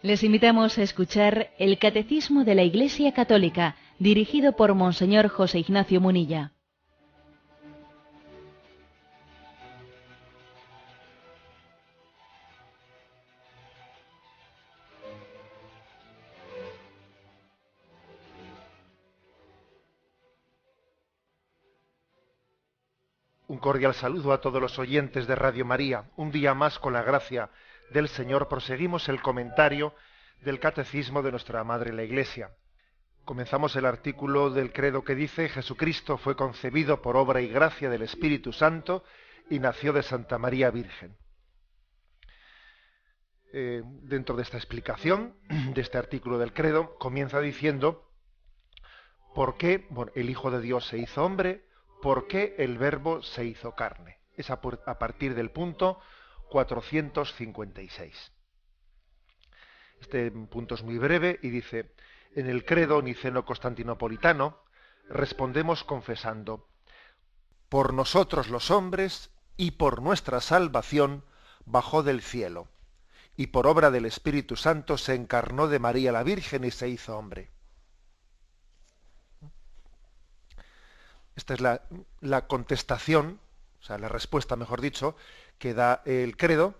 Les invitamos a escuchar el Catecismo de la Iglesia Católica, dirigido por Monseñor José Ignacio Munilla. Un cordial saludo a todos los oyentes de Radio María. Un día más, con la gracia del Señor, proseguimos el comentario del Catecismo de nuestra Madre la Iglesia. Comenzamos el artículo del credo que dice: Jesucristo fue concebido por obra y gracia del Espíritu Santo y nació de Santa María Virgen. Dentro de esta explicación de este artículo del credo, comienza diciendo por qué el Hijo de Dios se hizo hombre, por qué el Verbo se hizo carne. Es a partir del punto 456. Este punto es muy breve y dice: en el credo niceno-constantinopolitano respondemos confesando: por nosotros los hombres y por nuestra salvación bajó del cielo, y por obra del Espíritu Santo se encarnó de María la Virgen y se hizo hombre. Esta es la contestación, o sea, la respuesta, mejor dicho, que da el credo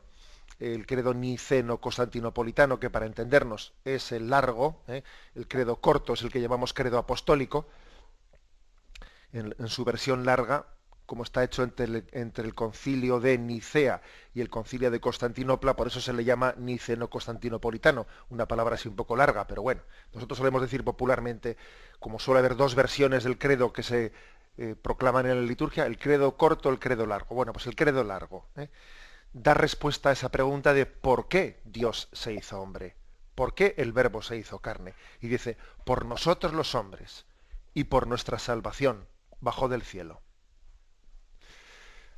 niceno-constantinopolitano, que para entendernos es el largo, el credo corto es el que llamamos credo apostólico, en su versión larga, como está hecho entre el concilio de Nicea y el concilio de Constantinopla, por eso se le llama niceno-constantinopolitano, una palabra así un poco larga, pero bueno, nosotros solemos decir popularmente, como suele haber dos versiones del credo que se proclaman en la liturgia, el credo corto, el credo largo. Bueno, pues el credo largo da respuesta a esa pregunta de por qué Dios se hizo hombre, por qué el Verbo se hizo carne. Y dice: por nosotros los hombres y por nuestra salvación bajó del cielo.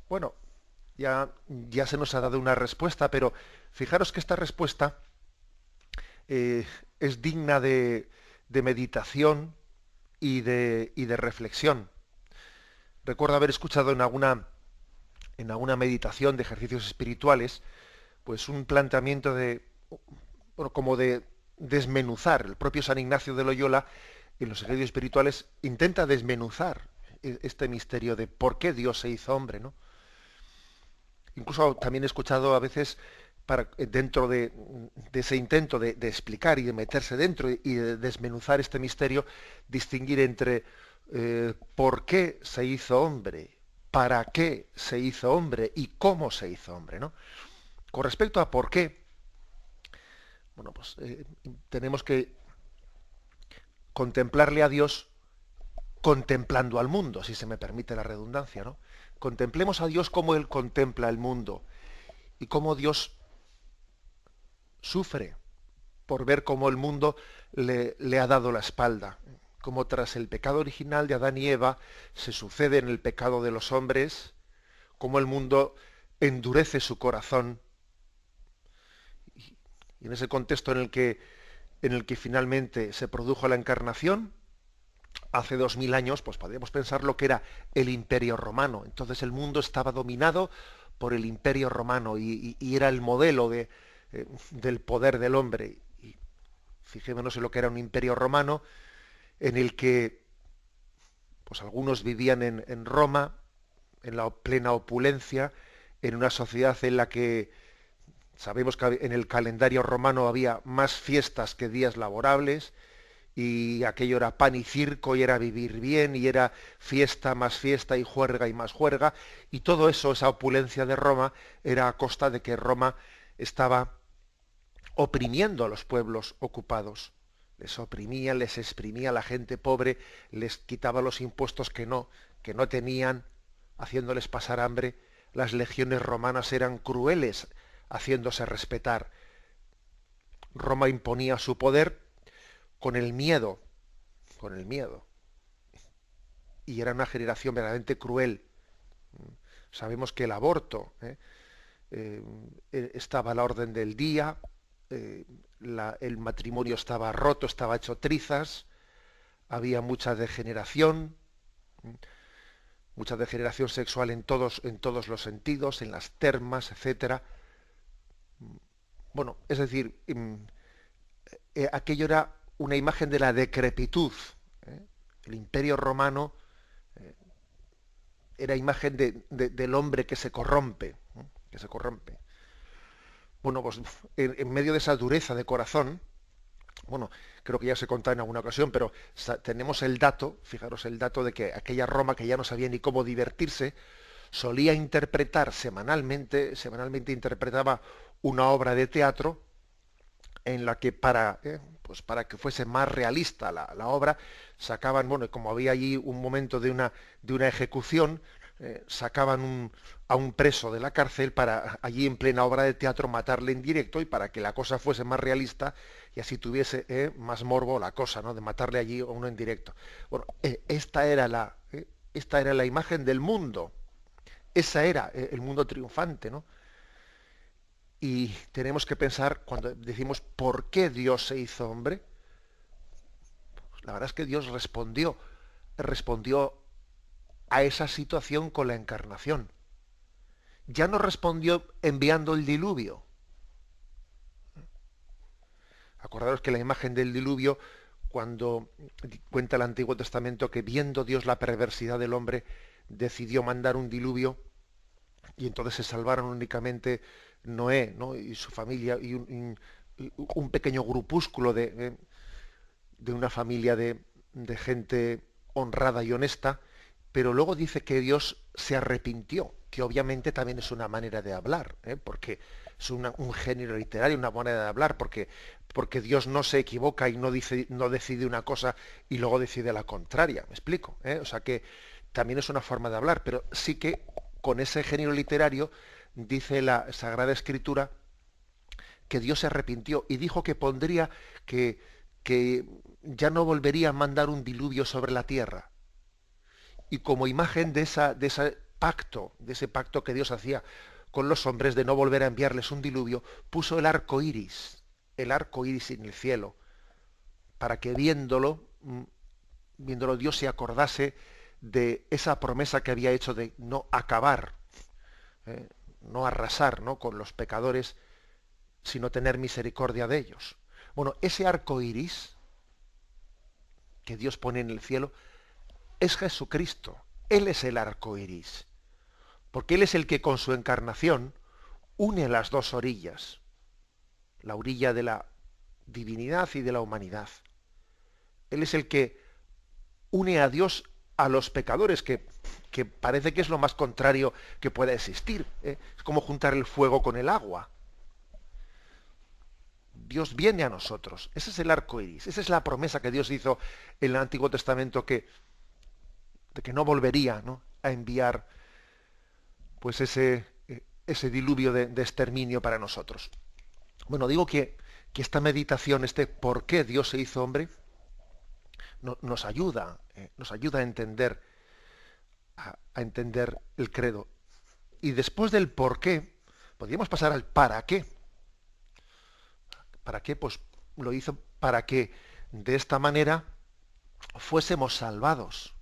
Bueno, ya se nos ha dado una respuesta, pero fijaros que esta respuesta es digna de meditación y de reflexión. Recuerdo haber escuchado en alguna meditación de ejercicios espirituales, pues un planteamiento como de desmenuzar. El propio San Ignacio de Loyola, en los ejercicios espirituales, intenta desmenuzar este misterio de por qué Dios se hizo hombre, ¿no? Incluso también he escuchado a veces, dentro de ese intento de explicar y de meterse dentro y de desmenuzar este misterio, distinguir entre por qué se hizo hombre, para qué se hizo hombre y cómo se hizo hombre, ¿no? Con respecto a por qué, bueno, pues tenemos que contemplarle a Dios contemplando al mundo, si se me permite la redundancia, ¿no? Contemplemos a Dios como Él contempla el mundo y cómo Dios sufre por ver cómo el mundo le ha dado la espalda, como tras el pecado original de Adán y Eva se sucede en el pecado de los hombres, cómo el mundo endurece su corazón. Y en ese contexto en el que finalmente se produjo la encarnación, hace 2000 años, pues podríamos pensar lo que era el Imperio Romano. Entonces el mundo estaba dominado por el Imperio Romano y era el modelo del poder del hombre. Y fijémonos en lo que era un Imperio Romano, en el que pues algunos vivían en Roma, en la plena opulencia, en una sociedad en la que sabemos que en el calendario romano había más fiestas que días laborables, y aquello era pan y circo, y era vivir bien, y era fiesta más fiesta, y juerga y más juerga, y todo eso, esa opulencia de Roma, era a costa de que Roma estaba oprimiendo a los pueblos ocupados. Les oprimía, les exprimía a la gente pobre, les quitaba los impuestos que no tenían, haciéndoles pasar hambre. Las legiones romanas eran crueles, haciéndose respetar. Roma imponía su poder con el miedo, y era una generación verdaderamente cruel. Sabemos que el aborto estaba a la orden del día, el matrimonio estaba roto, estaba hecho trizas, había mucha degeneración sexual en todos los sentidos, en las termas, etcétera. Bueno, es decir, aquello era una imagen de la decrepitud. ¿eh? El Imperio Romano era imagen del hombre que se corrompe, ¿no? Que se corrompe. Bueno, pues en medio de esa dureza de corazón, bueno, creo que ya se contó en alguna ocasión, pero tenemos el dato, fijaros el dato de que aquella Roma que ya no sabía ni cómo divertirse, solía interpretar semanalmente interpretaba una obra de teatro en la que pues para que fuese más realista la obra, sacaban, bueno, como había allí un momento de una ejecución, sacaban a un preso de la cárcel para allí en plena obra de teatro matarle en directo y para que la cosa fuese más realista y así tuviese más morbo la cosa, ¿no? De matarle allí a uno en directo. Bueno, esta era la imagen del mundo. Esa era el mundo triunfante, ¿no? Y tenemos que pensar, cuando decimos ¿por qué Dios se hizo hombre? Pues la verdad es que Dios respondió a esa situación con la encarnación. Ya no respondió enviando el diluvio. Acordaros que la imagen del diluvio, cuando cuenta el Antiguo Testamento que viendo Dios la perversidad del hombre, decidió mandar un diluvio y entonces se salvaron únicamente Noé, ¿no? Y su familia y un pequeño grupúsculo de una familia de gente honrada y honesta, pero luego dice que Dios se arrepintió, que obviamente también es una manera de hablar, porque es un género literario, una manera de hablar, porque Dios no se equivoca y no decide una cosa y luego decide la contraria, ¿me explico? O sea que también es una forma de hablar, pero sí que con ese género literario dice la Sagrada Escritura que Dios se arrepintió y dijo que pondría que ya no volvería a mandar un diluvio sobre la tierra. Y como imagen de ese pacto que Dios hacía con los hombres de no volver a enviarles un diluvio, puso el arco iris en el cielo, para que viéndolo Dios se acordase de esa promesa que había hecho de no acabar, no arrasar, ¿no? Con los pecadores, sino tener misericordia de ellos. Bueno, ese arco iris que Dios pone en el cielo es Jesucristo. Él es el arco iris, porque Él es el que con su encarnación une las dos orillas, la orilla de la divinidad y de la humanidad. Él es el que une a Dios a los pecadores, que parece que es lo más contrario que pueda existir. Es como juntar el fuego con el agua. Dios viene a nosotros. Ese es el arco iris. Esa es la promesa que Dios hizo en el Antiguo Testamento de que no volvería, ¿no? A enviar pues ese diluvio de exterminio para nosotros. Bueno, digo que esta meditación, por qué Dios se hizo hombre, nos ayuda a entender, a entender el credo. Y después del por qué, podríamos pasar al para qué. ¿Para qué? Pues lo hizo para que de esta manera fuésemos salvados.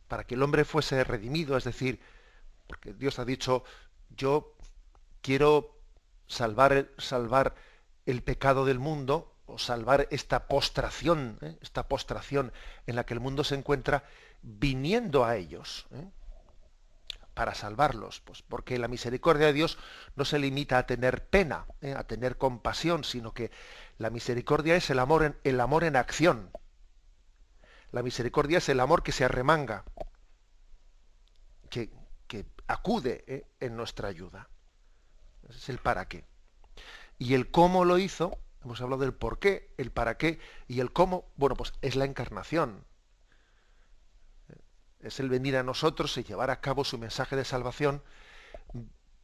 Para que el hombre fuese redimido, es decir, porque Dios ha dicho, yo quiero salvar el pecado del mundo, o salvar esta postración en la que el mundo se encuentra, viniendo a ellos, para salvarlos, pues porque la misericordia de Dios no se limita a tener pena, a tener compasión, sino que la misericordia es el amor en acción. La misericordia es el amor que se arremanga, que acude en nuestra ayuda. Ese es el para qué. Y el cómo lo hizo, hemos hablado del por qué, el para qué y el cómo, bueno, pues es la encarnación. Es el venir a nosotros y llevar a cabo su mensaje de salvación,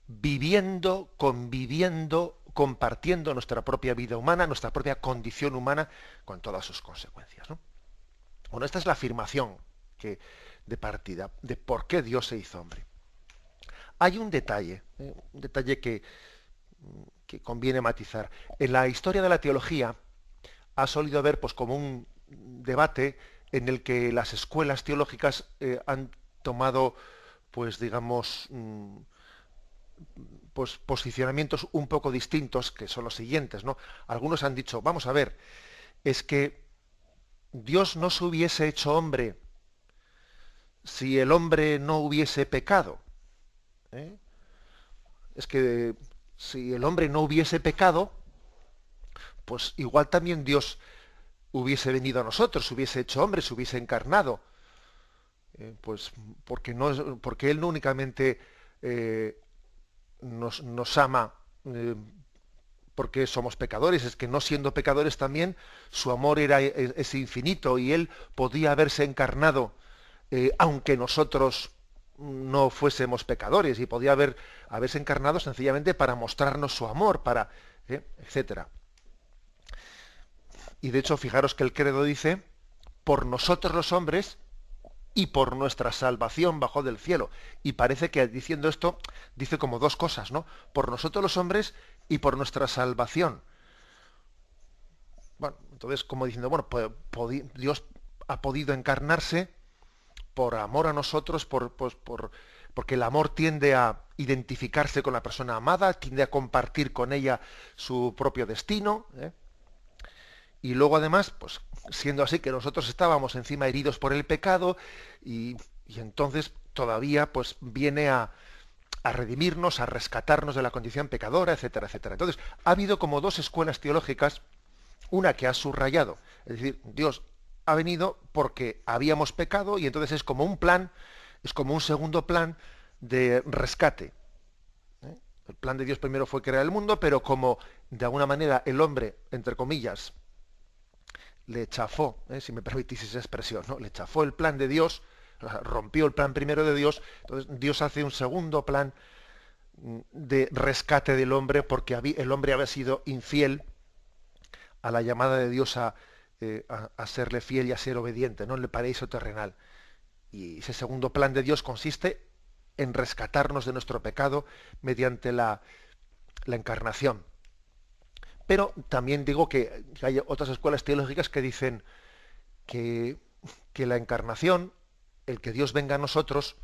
viviendo, conviviendo, compartiendo nuestra propia vida humana, nuestra propia condición humana, con todas sus consecuencias, ¿no? Bueno, esta es la afirmación de partida, de por qué Dios se hizo hombre. Hay un detalle que conviene matizar. En la historia de la teología ha solido haber pues como un debate en el que las escuelas teológicas han tomado, pues digamos, pues posicionamientos un poco distintos, que son los siguientes, ¿no? Algunos han dicho, vamos a ver, es que Dios no se hubiese hecho hombre si el hombre no hubiese pecado. ¿Eh? Es que si el hombre no hubiese pecado, pues igual también Dios hubiese venido a nosotros, hubiese hecho hombre, se hubiese encarnado. Pues porque Él no únicamente nos ama porque somos pecadores, es que no siendo pecadores también su amor es infinito y Él podía haberse encarnado aunque nosotros no fuésemos pecadores y podía haberse encarnado sencillamente para mostrarnos su amor, etcétera. Y de hecho, fijaros que el credo dice, por nosotros los hombres y por nuestra salvación bajó del cielo. Y parece que diciendo esto, dice como dos cosas, ¿no? Por nosotros los hombres y por nuestra salvación. Bueno, entonces, como diciendo, bueno, pues, Dios ha podido encarnarse por amor a nosotros, porque el amor tiende a identificarse con la persona amada, tiende a compartir con ella su propio destino, ¿eh? Y luego además, pues siendo así que nosotros estábamos encima heridos por el pecado y entonces todavía pues viene a redimirnos, a rescatarnos de la condición pecadora, etcétera, etcétera. Entonces, ha habido como dos escuelas teológicas, una que ha subrayado, es decir, Dios ha venido porque habíamos pecado y entonces es como un plan, es como un segundo plan de rescate. El plan de Dios primero fue crear el mundo, pero como de alguna manera el hombre, entre comillas, le chafó, si me permitís esa expresión, ¿no? Le chafó el plan de Dios, rompió el plan primero de Dios, entonces Dios hace un segundo plan de rescate del hombre porque el hombre había sido infiel a la llamada de Dios a serle fiel y a ser obediente, ¿no? En el paraíso terrenal. Y ese segundo plan de Dios consiste en rescatarnos de nuestro pecado mediante la encarnación. Pero también digo que hay otras escuelas teológicas que dicen que la encarnación, el que Dios venga a nosotros,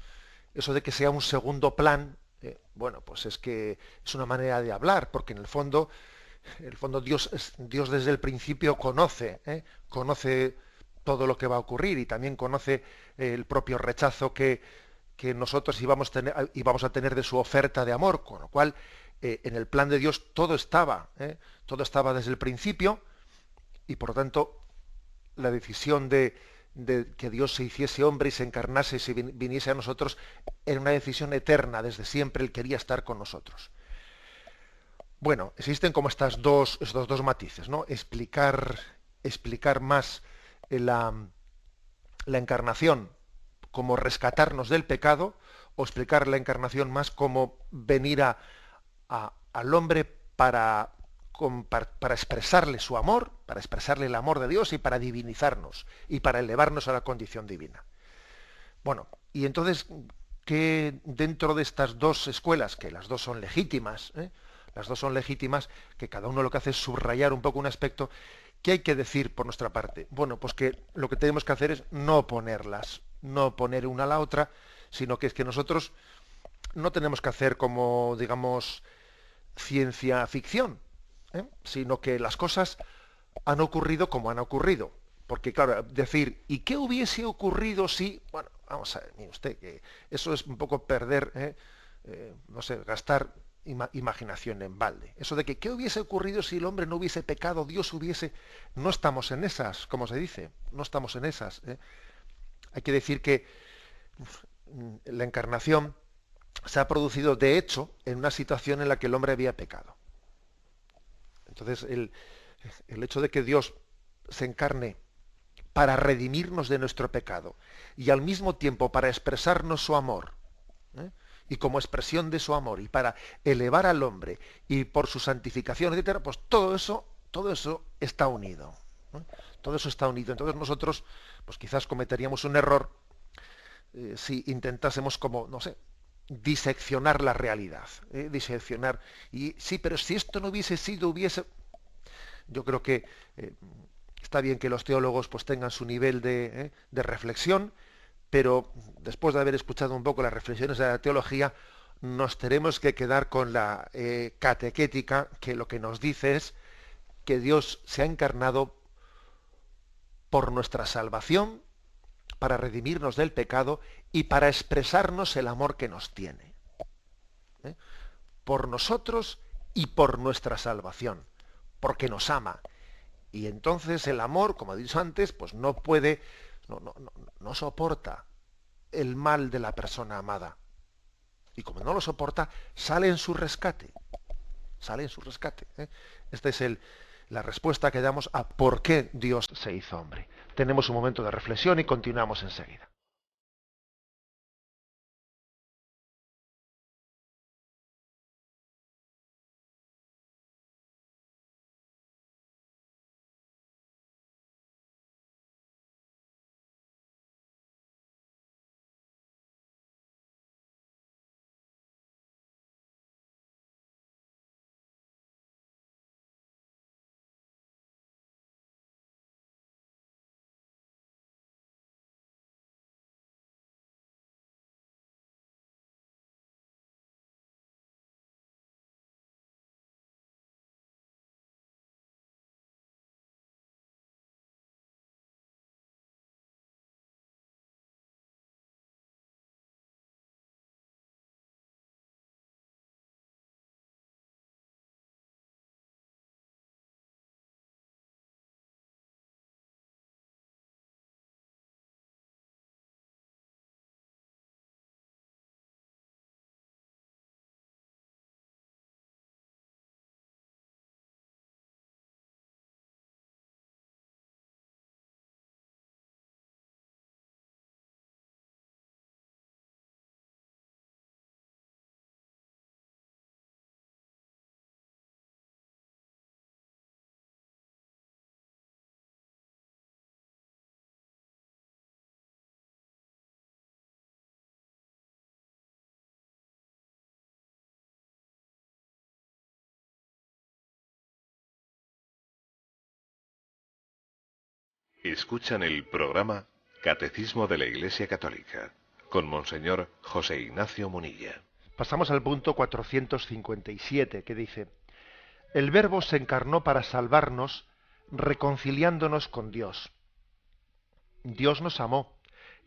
eso de que sea un segundo plan, bueno, pues es que es una manera de hablar, porque en el fondo Dios desde el principio conoce todo lo que va a ocurrir y también conoce el propio rechazo que nosotros íbamos a tener de su oferta de amor, con lo cual en el plan de Dios todo estaba desde el principio y por lo tanto la decisión de que Dios se hiciese hombre y se encarnase y se viniese a nosotros era una decisión eterna, desde siempre Él quería estar con nosotros. Bueno, existen como estos dos matices, ¿no? Explicar más la encarnación como rescatarnos del pecado, o explicar la encarnación más como venir al hombre para expresarle su amor, para expresarle el amor de Dios y para divinizarnos y para elevarnos a la condición divina. Bueno, y entonces, ¿qué dentro de estas dos escuelas, que las dos son legítimas, las dos son legítimas, que cada uno lo que hace es subrayar un poco un aspecto, ¿qué hay que decir por nuestra parte? Bueno, pues que lo que tenemos que hacer es no oponerlas, no poner una a la otra, sino que es que nosotros no tenemos que hacer como, digamos, ciencia ficción, sino que las cosas han ocurrido como han ocurrido. Porque, claro, decir, ¿y qué hubiese ocurrido si...? Bueno, vamos a ver, mire usted, que eso es un poco perder, no sé, gastar imaginación en balde. Eso de que, ¿qué hubiese ocurrido si el hombre no hubiese pecado, Dios hubiese...? No estamos en esas, como se dice, no estamos en esas. Hay que decir que la encarnación se ha producido, de hecho, en una situación en la que el hombre había pecado. Entonces, el hecho de que Dios se encarne para redimirnos de nuestro pecado y al mismo tiempo para expresarnos su amor, y como expresión de su amor y para elevar al hombre y por su santificación, etcétera, pues todo eso está unido. Todo eso está unido. Entonces nosotros, pues quizás cometeríamos un error si intentásemos como, no sé, diseccionar la realidad, diseccionar. Y sí, pero si esto no hubiese sido, yo creo que está bien que los teólogos pues tengan su nivel de reflexión, pero después de haber escuchado un poco las reflexiones de la teología, nos tenemos que quedar con la catequética, que lo que nos dice es que Dios se ha encarnado por nuestra salvación, para redimirnos del pecado y para expresarnos el amor que nos tiene. ¿Eh? Por nosotros y por nuestra salvación, porque nos ama. Y entonces el amor, como he dicho antes, pues no puede, no soporta el mal de la persona amada. Y como no lo soporta, sale en su rescate. Sale en su rescate. Esta es la respuesta que damos a por qué Dios se hizo hombre. Tenemos un momento de reflexión y continuamos enseguida. Escuchan el programa Catecismo de la Iglesia Católica con Monseñor José Ignacio Munilla. Pasamos al punto 457, que dice: el Verbo se encarnó para salvarnos, reconciliándonos con Dios. Dios nos amó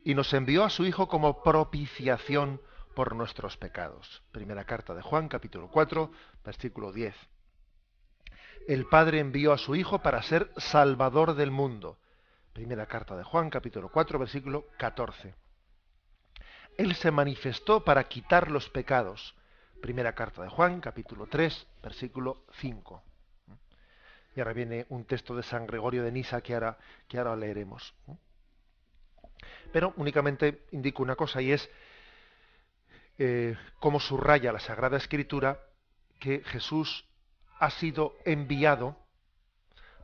y nos envió a su Hijo como propiciación por nuestros pecados. Primera carta de Juan, capítulo 4, versículo 10. El Padre envió a su Hijo para ser Salvador del mundo. Primera carta de Juan, capítulo 4, versículo 14. Él se manifestó para quitar los pecados. Primera carta de Juan, capítulo 3, versículo 5. Y ahora viene un texto de San Gregorio de Nisa que ahora leeremos. Pero únicamente indico una cosa, y es cómo subraya la Sagrada Escritura que Jesús ha sido enviado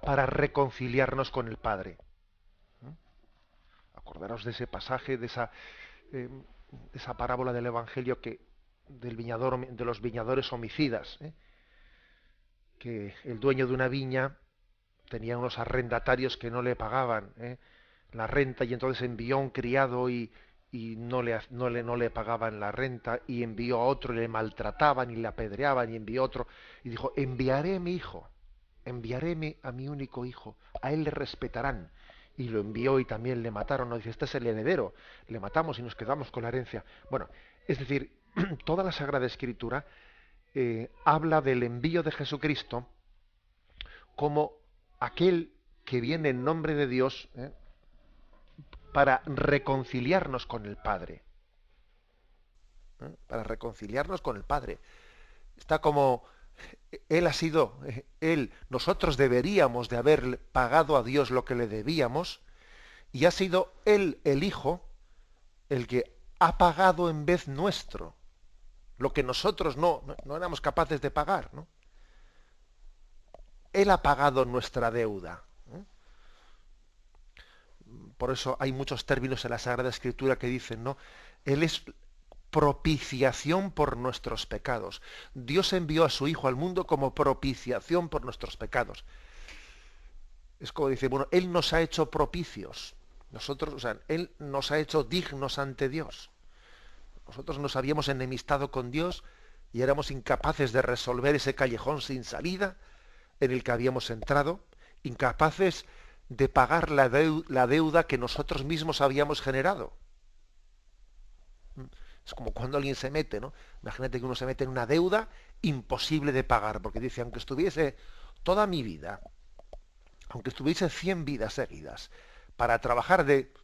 para reconciliarnos con el Padre. Acordaros de ese pasaje, de esa parábola del Evangelio de los viñadores homicidas, que el dueño de una viña tenía unos arrendatarios que no le pagaban la renta, y entonces envió a un criado y no le pagaban la renta, y envió a otro y le maltrataban y le apedreaban, y envió a otro y dijo: enviaré a mi hijo, enviaré a mi único hijo, a él le respetarán. Y lo envió y también le mataron. No dice: este es el heredero, le matamos y nos quedamos con la herencia. Bueno, es decir, toda la Sagrada Escritura habla del envío de Jesucristo como aquel que viene en nombre de Dios para reconciliarnos con el Padre. Para reconciliarnos con el Padre. Está como nosotros deberíamos de haber pagado a Dios lo que le debíamos, y ha sido Él, el Hijo, el que ha pagado en vez nuestro lo que nosotros no éramos capaces de pagar, ¿no? Él ha pagado nuestra deuda. Por eso hay muchos términos en la Sagrada Escritura que dicen, ¿no? Él es propiciación por nuestros pecados. Dios envió a su Hijo al mundo como propiciación por nuestros pecados. Es como dice, bueno, Él nos ha hecho propicios. Nosotros, Él nos ha hecho dignos ante Dios. Nosotros nos habíamos enemistado con Dios y éramos incapaces de resolver ese callejón sin salida en el que habíamos entrado, incapaces de pagar la deuda que nosotros mismos habíamos generado. Es como cuando alguien se mete, ¿no? Imagínate que uno se mete en una deuda imposible de pagar, porque dice, aunque estuviese toda mi vida, aunque estuviese 100 vidas seguidas, para trabajar de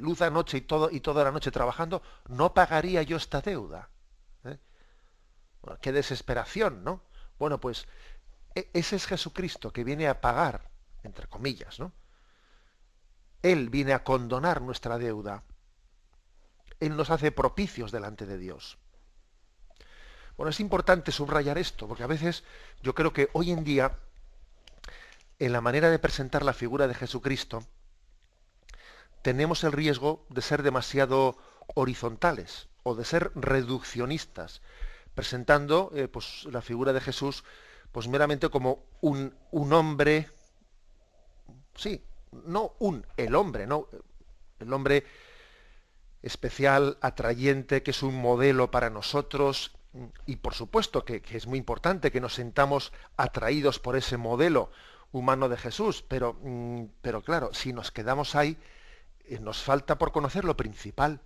luz a noche y toda la noche trabajando, no pagaría yo esta deuda. Bueno, qué desesperación, ¿no? Bueno, pues ese es Jesucristo que viene a pagar, entre comillas, ¿no? Él viene a condonar nuestra deuda. Él nos hace propicios delante de Dios. Bueno, es importante subrayar esto, porque a veces yo creo que hoy en día, en la manera de presentar la figura de Jesucristo, tenemos el riesgo de ser demasiado horizontales o de ser reduccionistas, presentando pues, la figura de Jesús pues meramente como un hombre, sí, no el hombre, no el hombre especial, atrayente, que es un modelo para nosotros, y por supuesto que es muy importante que nos sintamos atraídos por ese modelo humano de Jesús, pero claro, si nos quedamos ahí, nos falta por conocer lo principal.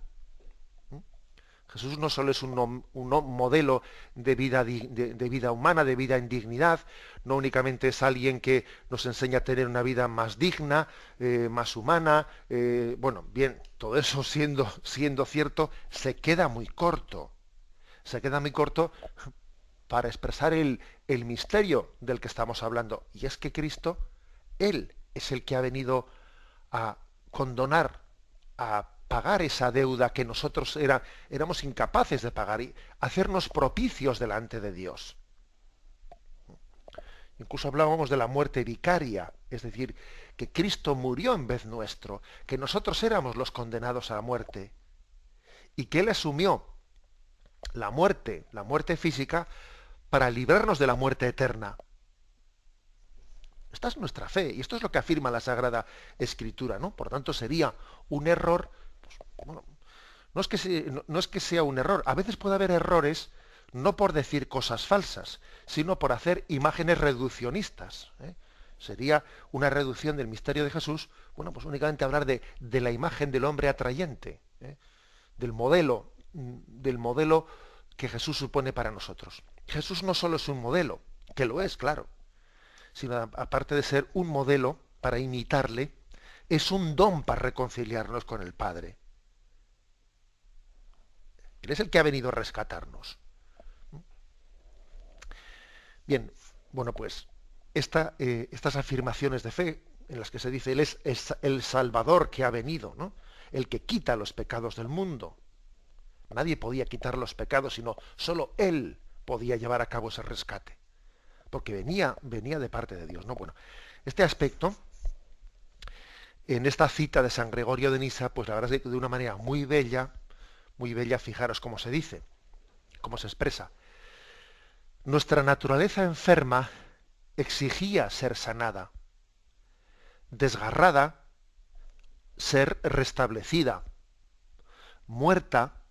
Jesús no solo es un modelo de vida humana, de vida en dignidad, no únicamente es alguien que nos enseña a tener una vida más digna, más humana, bueno, bien, todo eso siendo cierto, se queda muy corto para expresar el misterio del que estamos hablando, y es que Cristo, Él es el que ha venido a condonar, a pagar esa deuda que nosotros éramos incapaces de pagar y hacernos propicios delante de Dios. Incluso hablábamos de la muerte vicaria, es decir, que Cristo murió en vez nuestro, que nosotros éramos los condenados a la muerte y que Él asumió la muerte física para librarnos de la muerte eterna. Esta es nuestra fe y esto es lo que afirma la Sagrada Escritura, ¿no? Por tanto, sería un error. Bueno, no es que sea un error. A veces puede haber errores no por decir cosas falsas, sino por hacer imágenes reduccionistas. Sería una reducción del misterio de Jesús, bueno, pues únicamente hablar de la imagen del hombre atrayente, del modelo que Jesús supone para nosotros. Jesús no solo es un modelo, que lo es, claro, sino aparte de ser un modelo para imitarle, es un don para reconciliarnos con el Padre. Él es el que ha venido a rescatarnos. Bien, bueno, pues estas afirmaciones de fe en las que se dice Él es el Salvador que ha venido, ¿no? El que quita los pecados del mundo. Nadie podía quitar los pecados, sino solo Él podía llevar a cabo ese rescate. Porque venía de parte de Dios, ¿no? Bueno, este aspecto, en esta cita de San Gregorio de Nisa, pues la verdad es que de una manera muy bella, fijaros cómo se dice, cómo se expresa. Nuestra naturaleza enferma exigía ser sanada, desgarrada, ser restablecida, muerta,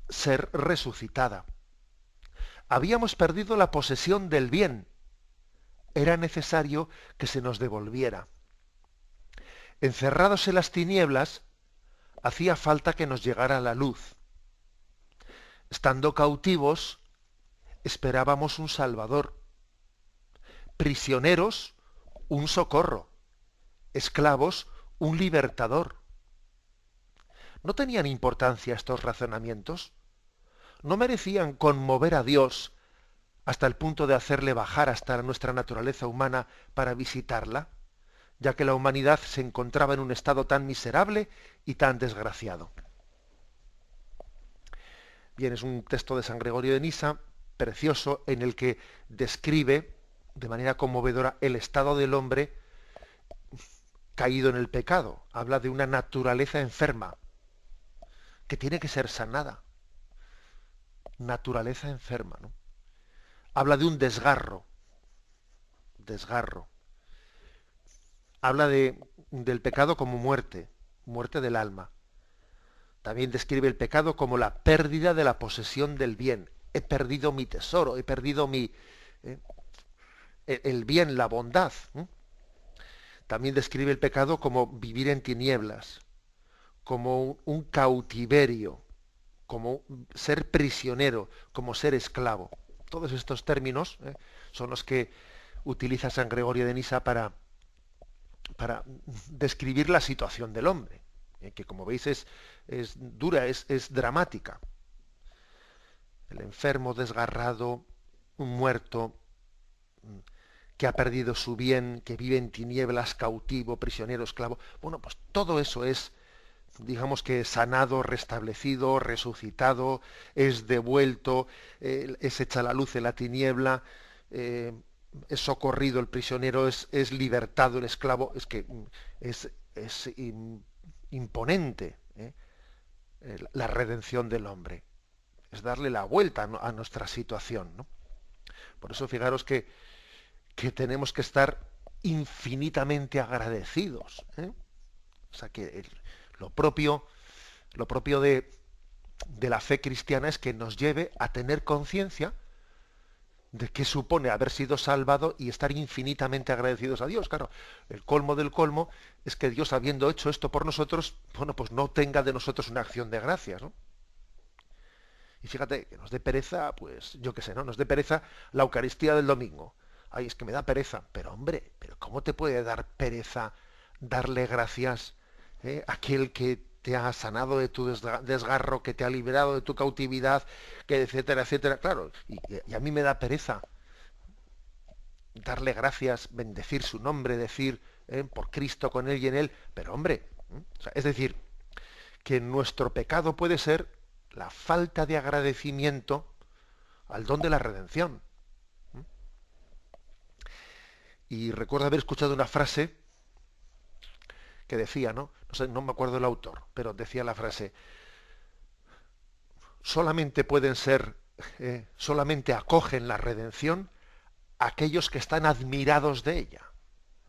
ser resucitada. Habíamos perdido la posesión del bien, era necesario que se nos devolviera. Encerrados en las tinieblas, hacía falta que nos llegara la luz. Estando cautivos, esperábamos un Salvador. Prisioneros, un socorro. Esclavos, un libertador. ¿No tenían importancia estos razonamientos? ¿No merecían conmover a Dios hasta el punto de hacerle bajar hasta nuestra naturaleza humana para visitarla, ya que la humanidad se encontraba en un estado tan miserable y tan desgraciado? Bien, es un texto de San Gregorio de Nisa, precioso, en el que describe de manera conmovedora el estado del hombre caído en el pecado. Habla de una naturaleza enferma que tiene que ser sanada. Naturaleza enferma, ¿no? Habla de un desgarro. Habla del pecado como muerte del alma. También describe el pecado como la pérdida de la posesión del bien. He perdido mi tesoro, he perdido el bien, la bondad. También describe el pecado como vivir en tinieblas, como un cautiverio, como ser prisionero, como ser esclavo. Todos estos términos son los que utiliza San Gregorio de Nisa para describir la situación del hombre, que como veis es dura, es dramática. El enfermo, desgarrado, un muerto, que ha perdido su bien, que vive en tinieblas, cautivo, prisionero, esclavo. Bueno, pues todo eso es, digamos que sanado, restablecido, resucitado, es devuelto, es hecha la luz en la tiniebla, es socorrido el prisionero, es libertado el esclavo. Es que es imponente la redención del hombre. Es darle la vuelta a nuestra situación, ¿no? Por eso fijaros que tenemos que estar infinitamente agradecidos. O sea que lo propio de la fe cristiana es que nos lleve a tener conciencia de qué supone haber sido salvado y estar infinitamente agradecidos a Dios. Claro, el colmo del colmo es que Dios, habiendo hecho esto por nosotros, bueno, pues no tenga de nosotros una acción de gracias, ¿no? Y fíjate, que nos dé pereza, pues yo qué sé, ¿no? Nos dé pereza la Eucaristía del domingo. Ay, es que me da pereza. Pero hombre, ¿pero cómo te puede dar pereza darle gracias a aquel que te ha sanado de tu desgarro, que te ha liberado de tu cautividad, que etcétera, etcétera? Claro, y a mí me da pereza darle gracias, bendecir su nombre, decir por Cristo, con él y en él. Pero hombre, o sea, es decir, que nuestro pecado puede ser la falta de agradecimiento al don de la redención. Y recuerdo haber escuchado una frase que decía, ¿no? No sé, no me acuerdo el autor, pero decía la frase: solamente pueden ser, solamente acogen la redención aquellos que están admirados de ella.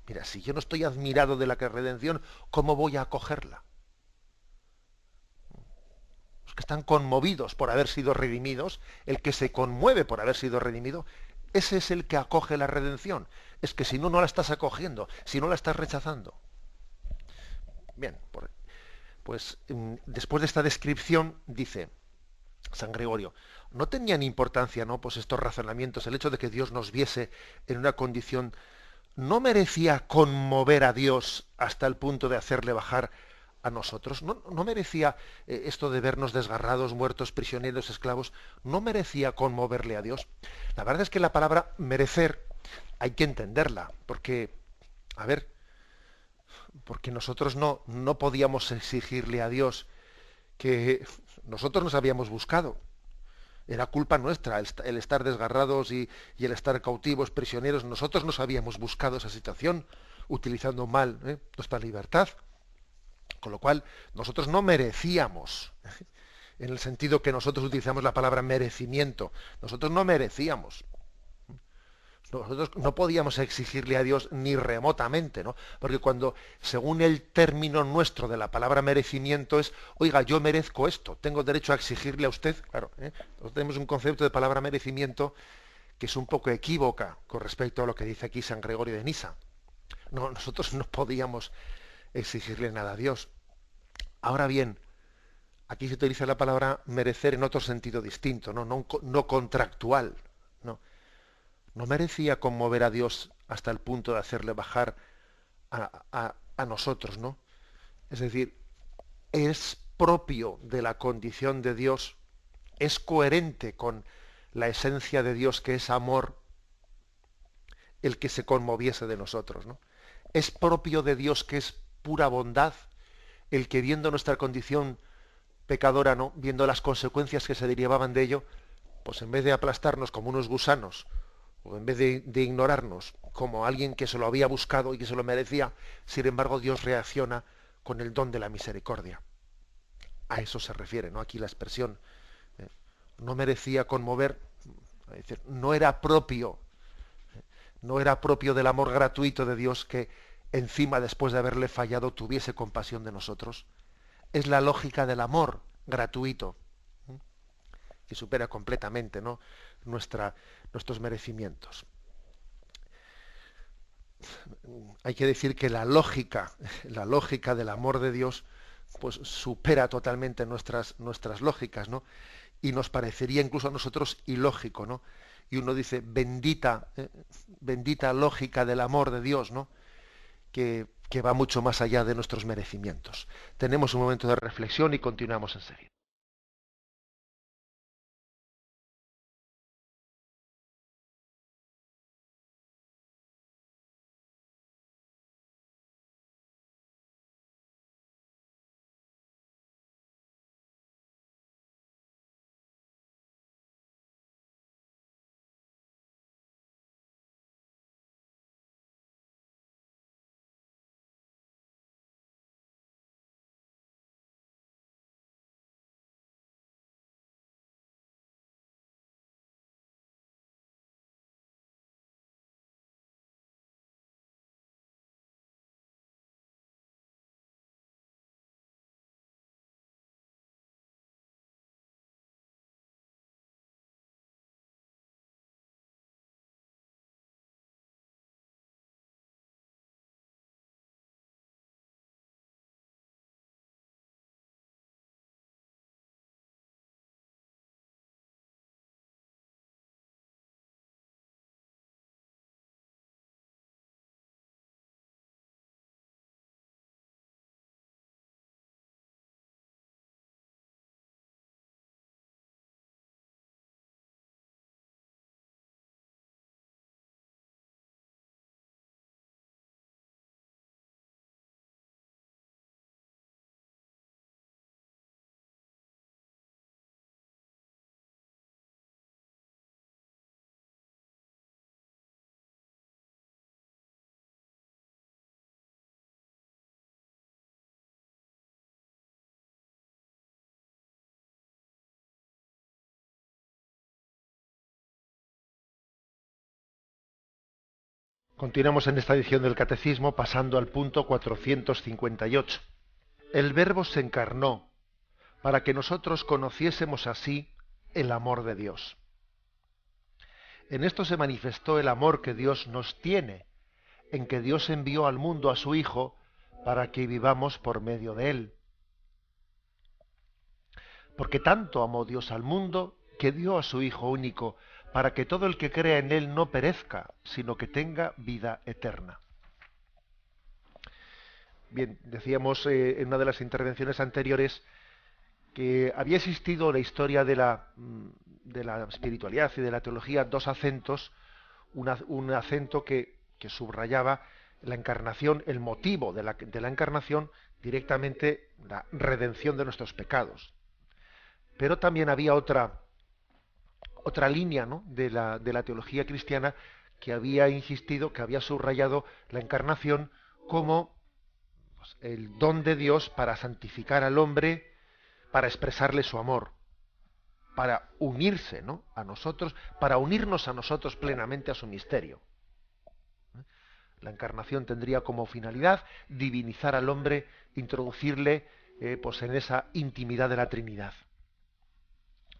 Mira, si yo no estoy admirado de la redención, ¿cómo voy a acogerla? Los que están conmovidos por haber sido redimidos, el que se conmueve por haber sido redimido, ese es el que acoge la redención. Es que si no, no la estás acogiendo, si no la estás rechazando. Bien, pues después de esta descripción, dice San Gregorio, no tenían importancia, ¿no?, pues estos razonamientos, el hecho de que Dios nos viese en una condición, no merecía conmover a Dios hasta el punto de hacerle bajar a nosotros. No merecía esto de vernos desgarrados, muertos, prisioneros, esclavos, no merecía conmoverle a Dios. La verdad es que la palabra merecer hay que entenderla, porque, a ver, porque nosotros no podíamos exigirle a Dios que nosotros nos habíamos buscado. Era culpa nuestra el estar desgarrados y el estar cautivos, prisioneros. Nosotros nos habíamos buscado esa situación utilizando mal nuestra libertad. Con lo cual, nosotros no merecíamos, en el sentido que nosotros utilizamos la palabra merecimiento. Nosotros no merecíamos. Nosotros no podíamos exigirle a Dios ni remotamente, ¿no? Porque cuando, según el término nuestro de la palabra merecimiento es, oiga, yo merezco esto, tengo derecho a exigirle a usted, claro, nosotros tenemos un concepto de palabra merecimiento que es un poco equívoca con respecto a lo que dice aquí San Gregorio de Nisa. No, nosotros no podíamos exigirle nada a Dios. Ahora bien, aquí se utiliza la palabra merecer en otro sentido distinto, no contractual, no. No merecía conmover a Dios hasta el punto de hacerle bajar a nosotros, ¿no? Es decir, es propio de la condición de Dios, es coherente con la esencia de Dios, que es amor, el que se conmoviese de nosotros, ¿no? Es propio de Dios, que es pura bondad, el que, viendo nuestra condición pecadora, ¿no?, viendo las consecuencias que se derivaban de ello, pues en vez de aplastarnos como unos gusanos, o en vez de ignorarnos como alguien que se lo había buscado y que se lo merecía, sin embargo Dios reacciona con el don de la misericordia. A eso se refiere, ¿no?, aquí la expresión. No merecía conmover, es decir, no era propio del amor gratuito de Dios que encima, después de haberle fallado, tuviese compasión de nosotros. es la lógica del amor gratuito, que supera completamente, ¿no?, nuestros merecimientos. Hay que decir que la lógica del amor de Dios, pues supera totalmente nuestras lógicas, ¿no? Y nos parecería incluso a nosotros ilógico, ¿no? Y uno dice, bendita lógica del amor de Dios, ¿no?, que va mucho más allá de nuestros merecimientos. Tenemos un momento de reflexión y continuamos enseguida. Continuamos en esta edición del Catecismo, pasando al punto 458. El Verbo se encarnó para que nosotros conociésemos así el amor de Dios. En esto se manifestó el amor que Dios nos tiene, en que Dios envió al mundo a su Hijo para que vivamos por medio de él. Porque tanto amó Dios al mundo que dio a su Hijo único, para que todo el que crea en él no perezca, sino que tenga vida eterna. Bien, decíamos en una de las intervenciones anteriores que había existido en la historia de la espiritualidad y de la teología dos acentos, un acento que subrayaba la encarnación, el motivo de la encarnación, directamente la redención de nuestros pecados. Pero también había otra línea, ¿no?, de la teología cristiana que había insistido, que había subrayado la encarnación como, pues, el don de Dios para santificar al hombre, para expresarle su amor, para unirse, ¿no?, a nosotros, para unirnos a nosotros plenamente a su misterio. La encarnación tendría como finalidad divinizar al hombre, introducirle pues en esa intimidad de la Trinidad.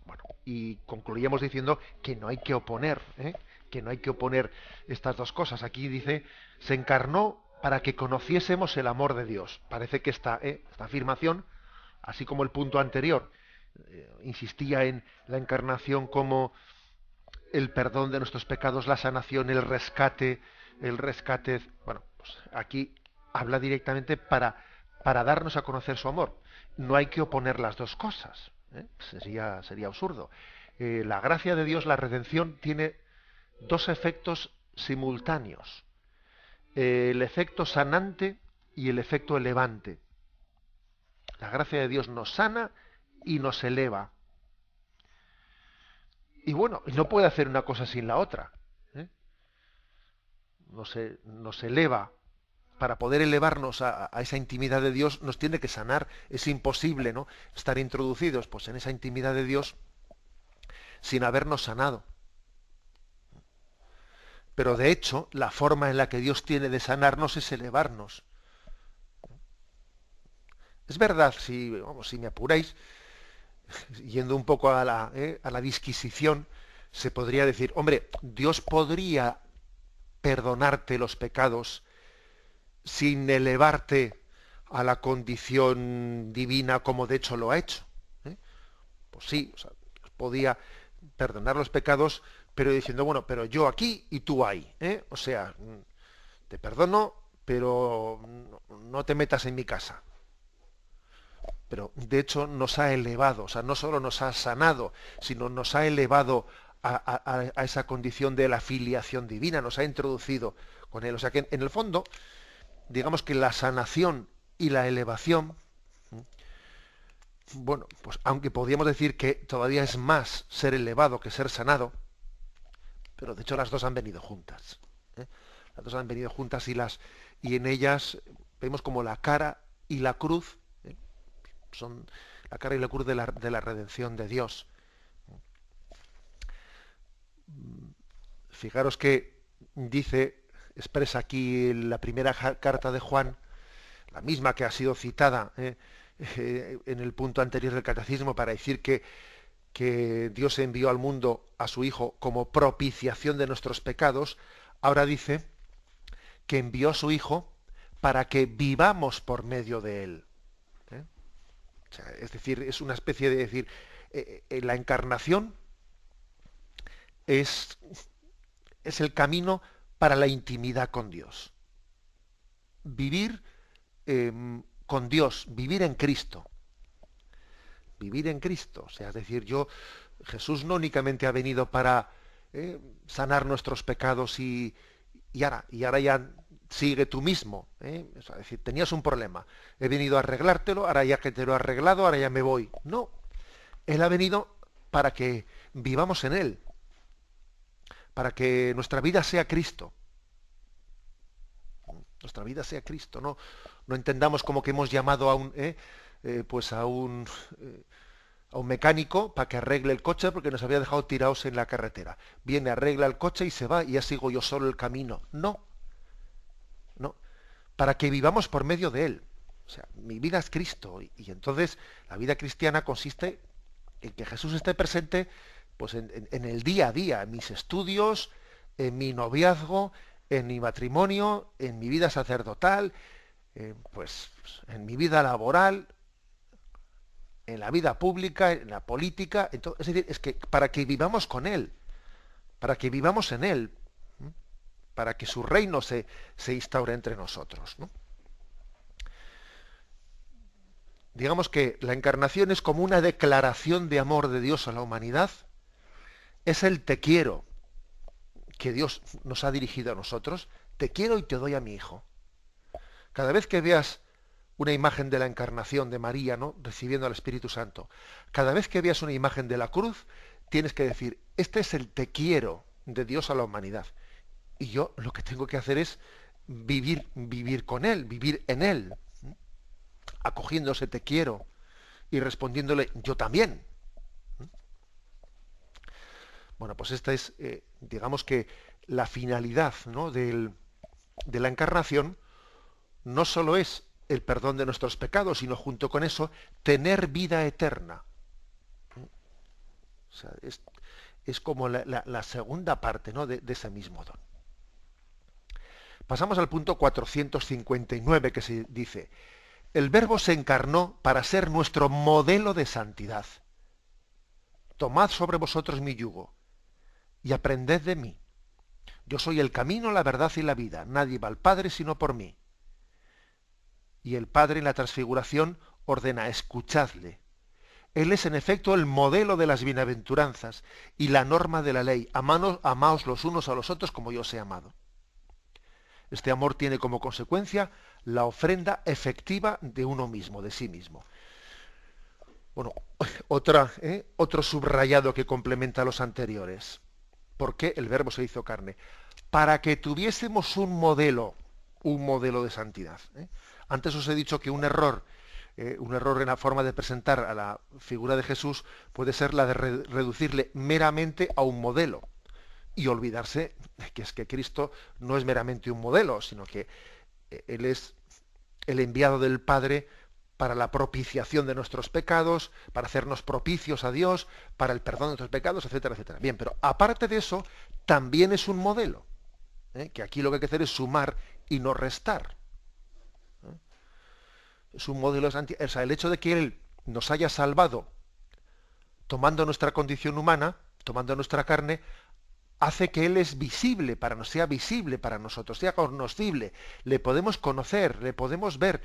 Bueno, y concluíamos diciendo que no hay que oponer, estas dos cosas. Aquí dice, se encarnó para que conociésemos el amor de Dios. Parece que esta afirmación, así como el punto anterior, insistía en la encarnación como el perdón de nuestros pecados, la sanación, el rescate. Bueno, pues aquí habla directamente para darnos a conocer su amor. No hay que oponer las dos cosas. Sería absurdo. La gracia de Dios, la redención, tiene dos efectos simultáneos: el efecto sanante y el efecto elevante. La gracia de Dios nos sana y nos eleva. Y bueno, no puede hacer una cosa sin la otra. Nos eleva. Para poder elevarnos a esa intimidad de Dios, nos tiene que sanar. Es imposible, ¿no?, estar introducidos pues en esa intimidad de Dios sin habernos sanado. Pero de hecho, la forma en la que Dios tiene de sanarnos es elevarnos. Es verdad, si me apuráis, yendo un poco a la disquisición, se podría decir, hombre, Dios podría perdonarte los pecados sin elevarte a la condición divina como de hecho lo ha hecho. ¿Eh? Pues sí, o sea, podía perdonar los pecados, pero diciendo, bueno, pero yo aquí y tú ahí. O sea, te perdono, pero no te metas en mi casa. Pero de hecho nos ha elevado, o sea, no solo nos ha sanado, sino nos ha elevado a esa condición de la filiación divina, nos ha introducido con él. O sea que en el fondo, digamos que la sanación y la elevación, bueno, pues aunque podríamos decir que todavía es más ser elevado que ser sanado, pero de hecho las dos han venido juntas. Las dos han venido juntas y en ellas vemos como la cara y la cruz son la cara y la cruz de la redención de Dios. Fijaros que expresa aquí la primera carta de Juan, la misma que ha sido citada en el punto anterior del catecismo para decir que Dios envió al mundo a su Hijo como propiciación de nuestros pecados. Ahora dice que envió a su Hijo para que vivamos por medio de él. O sea, es decir, es una especie de decir, la encarnación es el camino para la intimidad con Dios. Vivir con Dios, vivir en Cristo. Vivir en Cristo. O sea, es decir, Jesús no únicamente ha venido para sanar nuestros pecados y ahora ya sigue tú mismo. O sea, es decir, tenías un problema. He venido a arreglártelo, ahora ya que te lo he arreglado, ahora ya me voy. No. Él ha venido para que vivamos en Él. Para que nuestra vida sea Cristo. Nuestra vida sea Cristo. No entendamos como que hemos llamado a un mecánico para que arregle el coche porque nos había dejado tirados en la carretera. Viene, arregla el coche y se va y ya sigo yo solo el camino. No. Para que vivamos por medio de Él. O sea, mi vida es Cristo y entonces la vida cristiana consiste en que Jesús esté presente pues en el día a día, en mis estudios, en mi noviazgo, en mi matrimonio, en mi vida sacerdotal, pues en mi vida laboral, en la vida pública, en la política. Es decir, es que para que vivamos con Él, para que vivamos en Él, para que su reino se instaure entre nosotros, ¿no? Digamos que la encarnación es como una declaración de amor de Dios a la humanidad. Es el te quiero que Dios nos ha dirigido a nosotros. Te quiero y te doy a mi Hijo. Cada vez que veas una imagen de la encarnación de María, ¿no?, recibiendo al Espíritu Santo, cada vez que veas una imagen de la cruz, tienes que decir, este es el te quiero de Dios a la humanidad. Y yo lo que tengo que hacer es vivir con Él, vivir en Él, acogiéndose te quiero y respondiéndole yo también. Bueno, pues esta es, digamos que la finalidad, ¿no?, de la encarnación no solo es el perdón de nuestros pecados, sino junto con eso tener vida eterna. O sea, es como la segunda parte, ¿no?, de ese mismo don. Pasamos al punto 459 que se dice, el Verbo se encarnó para ser nuestro modelo de santidad. Tomad sobre vosotros mi yugo y aprended de mí. Yo soy el camino, la verdad y la vida. Nadie va al Padre sino por mí. Y el Padre en la transfiguración ordena, escuchadle. Él es en efecto el modelo de las bienaventuranzas y la norma de la ley. Amaos los unos a los otros como yo os he amado. Este amor tiene como consecuencia la ofrenda efectiva de uno mismo, de sí mismo. Bueno, otro subrayado que complementa a los anteriores. ¿Por qué el Verbo se hizo carne? Para que tuviésemos un modelo de santidad. Antes os he dicho que un error en la forma de presentar a la figura de Jesús puede ser la de reducirle meramente a un modelo y olvidarse que es que Cristo no es meramente un modelo, sino que Él es el enviado del Padre para la propiciación de nuestros pecados, para hacernos propicios a Dios, para el perdón de nuestros pecados, etcétera, etcétera. Bien, pero aparte de eso, también es un modelo, que aquí lo que hay que hacer es sumar y no restar. Es un modelo, o sea, el hecho de que Él nos haya salvado tomando nuestra condición humana, tomando nuestra carne, hace que Él es visible sea visible para nosotros, sea conocible, le podemos conocer, le podemos ver,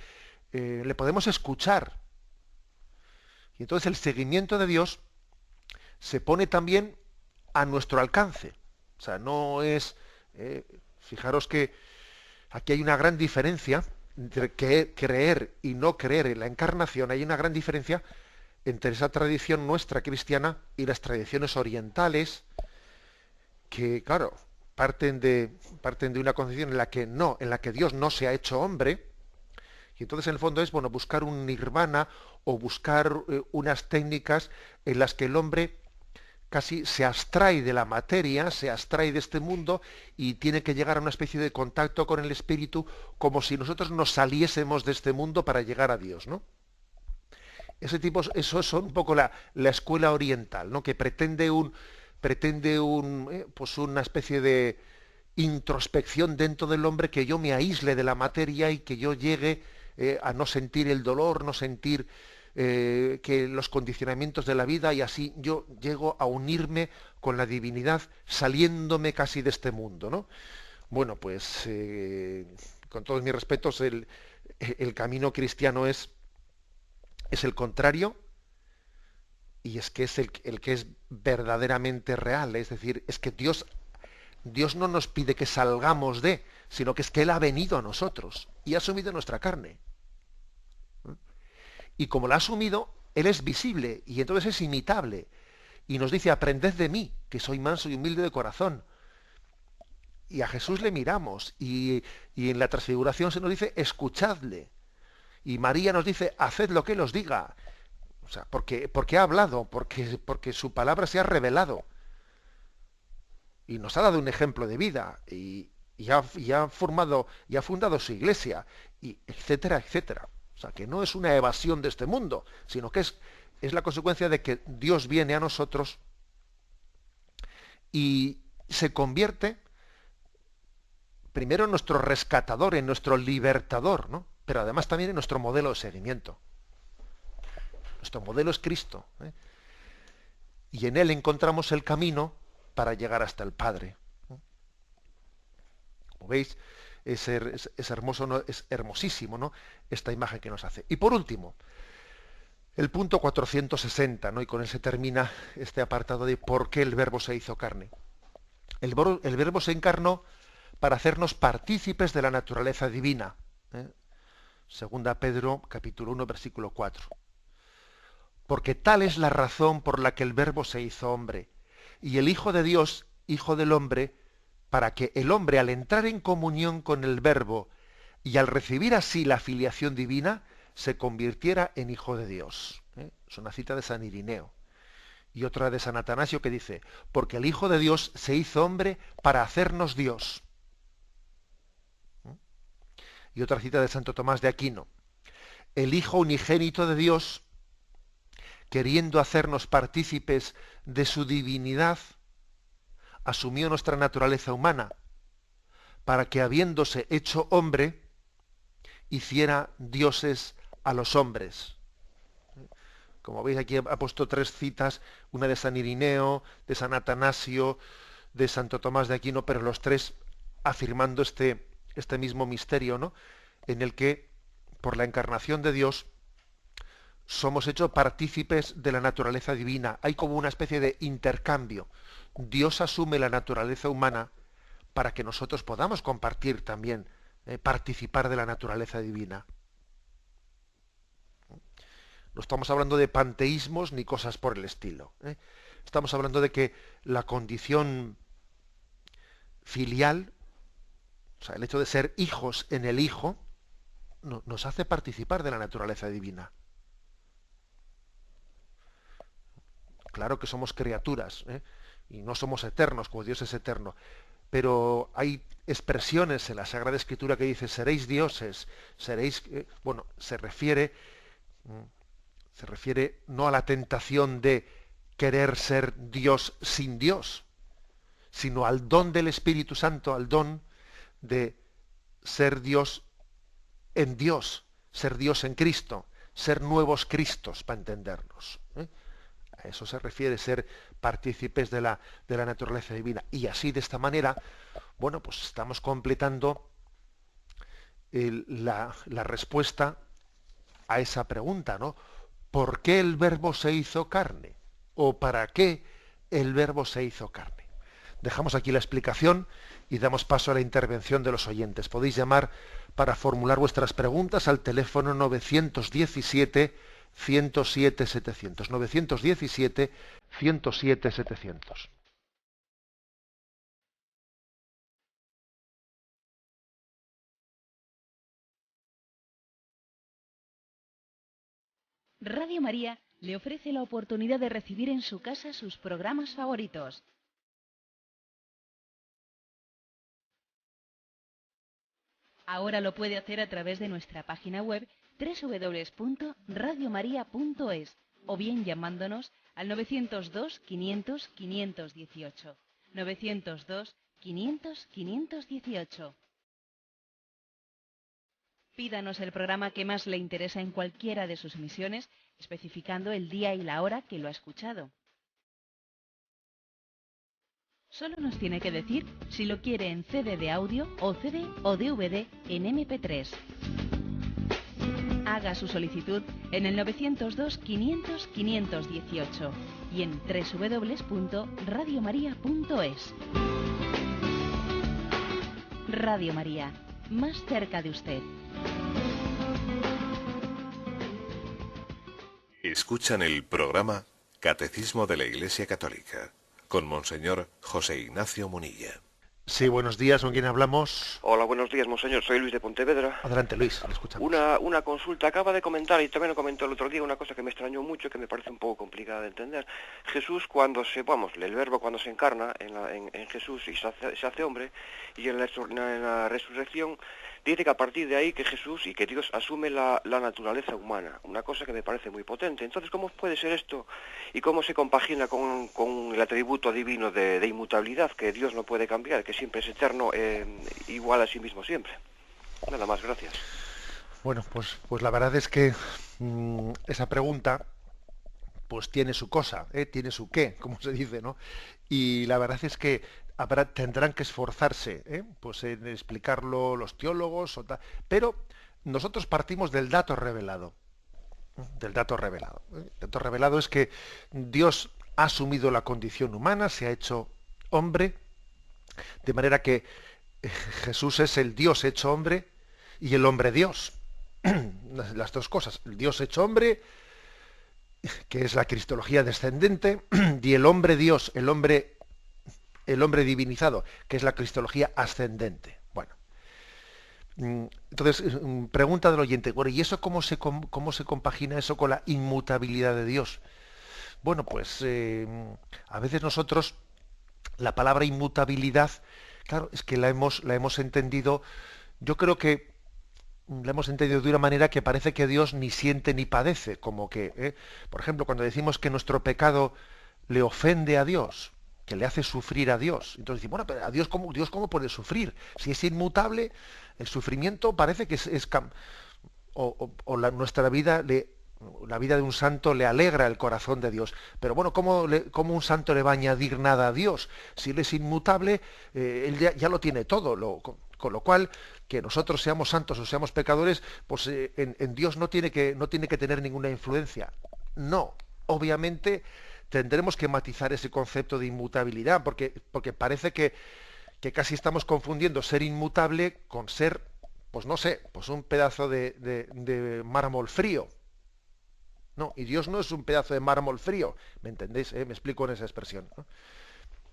le podemos escuchar. Y entonces el seguimiento de Dios se pone también a nuestro alcance. O sea, no es... fijaros que aquí hay una gran diferencia entre creer y no creer en la encarnación. Hay una gran diferencia entre esa tradición nuestra cristiana y las tradiciones orientales, que, claro, parten de una concepción en la que Dios no se ha hecho hombre. Y entonces en el fondo es, bueno, buscar un nirvana o buscar unas técnicas en las que el hombre casi se abstrae de la materia, se abstrae de este mundo y tiene que llegar a una especie de contacto con el espíritu, como si nosotros nos saliésemos de este mundo para llegar a Dios, ¿no? Eso es un poco la escuela oriental, ¿no? Que pretende pues una especie de introspección dentro del hombre, que yo me aísle de la materia y que yo llegue a no sentir el dolor, no sentir que los condicionamientos de la vida, y así yo llego a unirme con la divinidad saliéndome casi de este mundo, ¿no? Bueno, pues con todos mis respetos, el camino cristiano es el contrario, y es que es el que es verdaderamente real. Es decir, es que Dios no nos pide que salgamos sino que es que Él ha venido a nosotros y ha asumido nuestra carne. Y como la ha asumido, Él es visible y entonces es imitable. Y nos dice: aprended de mí, que soy manso y humilde de corazón. Y a Jesús le miramos, y en la transfiguración se nos dice: escuchadle. Y María nos dice: haced lo que Él os diga. O sea, porque ha hablado, porque su palabra se ha revelado. Y nos ha dado un ejemplo de vida, y ha fundado su iglesia, y etcétera, etcétera. O sea, que no es una evasión de este mundo, sino que es la consecuencia de que Dios viene a nosotros y se convierte primero en nuestro rescatador, en nuestro libertador, ¿no? Pero además también en nuestro modelo de seguimiento. Nuestro modelo es Cristo, y en Él encontramos el camino para llegar hasta el Padre. Como veis, es hermoso, ¿no? Es hermosísimo, ¿no?, esta imagen que nos hace. Y por último, el punto 460, ¿no?, y con él se termina este apartado de por qué el Verbo se hizo carne. El Verbo se encarnó para hacernos partícipes de la naturaleza divina. Segunda Pedro, capítulo 1, versículo 4. Porque tal es la razón por la que el Verbo se hizo hombre, y el Hijo de Dios, Hijo del hombre, para que el hombre, al entrar en comunión con el Verbo y al recibir así la filiación divina, se convirtiera en Hijo de Dios. Es una cita de San Irineo. Y otra de San Atanasio, que dice: porque el Hijo de Dios se hizo hombre para hacernos Dios. Y otra cita de Santo Tomás de Aquino: el Hijo unigénito de Dios, queriendo hacernos partícipes de su divinidad, asumió nuestra naturaleza humana, para que, habiéndose hecho hombre, hiciera dioses a los hombres. Como veis, aquí ha puesto 3 citas, una de San Irineo, de San Atanasio, de Santo Tomás de Aquino, pero los 3 afirmando este mismo misterio, ¿no?, en el que, por la encarnación de Dios, somos hechos partícipes de la naturaleza divina. Hay como una especie de intercambio. Dios asume la naturaleza humana para que nosotros podamos compartir también, participar de la naturaleza divina. No estamos hablando de panteísmos ni cosas por el estilo. Estamos hablando de que la condición filial, o sea, el hecho de ser hijos en el Hijo, nos hace participar de la naturaleza divina. Claro que somos criaturas, y no somos eternos, como Dios es eterno, pero hay expresiones en la Sagrada Escritura que dice: seréis dioses, seréis... se refiere Se refiere no a la tentación de querer ser Dios sin Dios, sino al don del Espíritu Santo, al don de ser Dios en Dios, ser Dios en Cristo, ser nuevos Cristos, para entendernos. A eso se refiere ser partícipes de la naturaleza divina. Y así, de esta manera, bueno, pues estamos completando la respuesta a esa pregunta, ¿no? ¿Por qué el Verbo se hizo carne? ¿O para qué el Verbo se hizo carne? Dejamos aquí la explicación y damos paso a la intervención de los oyentes. Podéis llamar para formular vuestras preguntas al teléfono 917-107-700. 917-107-700. Radio María le ofrece la oportunidad de recibir en su casa sus programas favoritos. Ahora lo puede hacer a través de nuestra página web www.radiomaria.es o bien llamándonos al 902 500 518. 902 500 518. Pídanos el programa que más le interesa en cualquiera de sus emisiones, especificando el día y la hora que lo ha escuchado. Solo nos tiene que decir si lo quiere en CD de audio o CD o DVD en MP3. Haga su solicitud en el 902 500 518 y en www.radiomaria.es. Radio María, más cerca de usted. Escuchan el programa Catecismo de la Iglesia Católica con Monseñor José Ignacio Munilla. Sí, buenos días, ¿con quién hablamos? Hola, buenos días, monseñor. Soy Luis de Pontevedra. Adelante, Luis, le escuchamos. Una consulta. Acaba de comentar, y también lo comentó el otro día, una cosa que me extrañó mucho, que me parece un poco complicada de entender. Jesús, el Verbo cuando se encarna en Jesús y se hace hombre, y en la resurrección, dice que a partir de ahí que Jesús y que Dios asume la naturaleza humana. Una cosa que me parece muy potente. Entonces, ¿cómo puede ser esto? ¿Y cómo se compagina con el atributo divino de inmutabilidad, que Dios no puede cambiar, que siempre es eterno, igual a sí mismo siempre? Nada más, gracias. Bueno, pues la verdad es que esa pregunta pues tiene su cosa, tiene su qué, como se dice, ¿no? Y la verdad es que tendrán que esforzarse, pues en explicarlo los teólogos, pero nosotros partimos del dato revelado. Del dato revelado. El dato revelado es que Dios ha asumido la condición humana, se ha hecho hombre, de manera que Jesús es el Dios hecho hombre y el hombre Dios. Las dos cosas, el Dios hecho hombre, que es la cristología descendente, y el hombre Dios, el hombre divinizado, que es la cristología ascendente. Bueno, entonces, pregunta del oyente, bueno, ¿y eso cómo se compagina eso con la inmutabilidad de Dios? Bueno, pues a veces nosotros la palabra inmutabilidad, claro, es que la hemos entendido, yo creo que la hemos entendido de una manera que parece que Dios ni siente ni padece, como que, por ejemplo, cuando decimos que nuestro pecado le ofende a Dios, que le hace sufrir a Dios. Entonces decimos, bueno, pero a Dios cómo puede sufrir? Si es inmutable, el sufrimiento parece que nuestra vida, la vida de un santo le alegra el corazón de Dios. Pero bueno, ¿cómo un santo le va a añadir nada a Dios? Si él es inmutable, él ya lo tiene todo. Con lo cual, que nosotros seamos santos o seamos pecadores, pues en Dios no tiene que tener ninguna influencia. No, obviamente tendremos que matizar ese concepto de inmutabilidad, porque parece que casi estamos confundiendo ser inmutable con ser, pues no sé, pues un pedazo de mármol frío. No, y Dios no es un pedazo de mármol frío, ¿me entendéis? Me explico en esa expresión, ¿no?